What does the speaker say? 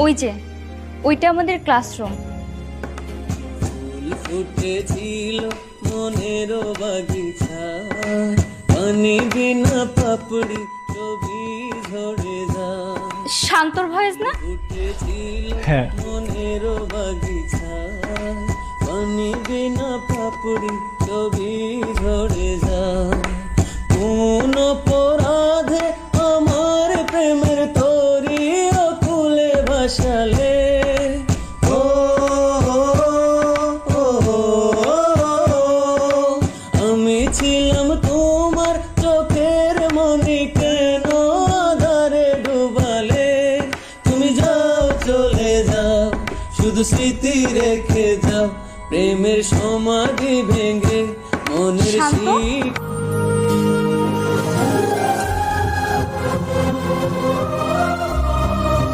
ওই যে ওইটা আমাদের ক্লাসরুম। ফুল ফুটেছিল মনের বাগিচায়, পানি বিনা পাপড়ি ছবি ঝরে যায়। শান্তর ভয়েস না? ফুটেছিল হ্যাঁ। মনের বাগিচায়, পানি বিনা পাপড়ি ছবি ঝরে যায়। কোন অপরাধে আমার প্রেমের তরি অকুলে ভাসালে, ও আমি ছিলাম তোমার চোখের মনি, কেন আধারে ডুবালে? তুমি যাও চলে যাও, শুধু স্মৃতি রেখে যাও, প্রেমের সমাধি ভেঙে মনের শান্ত? শীত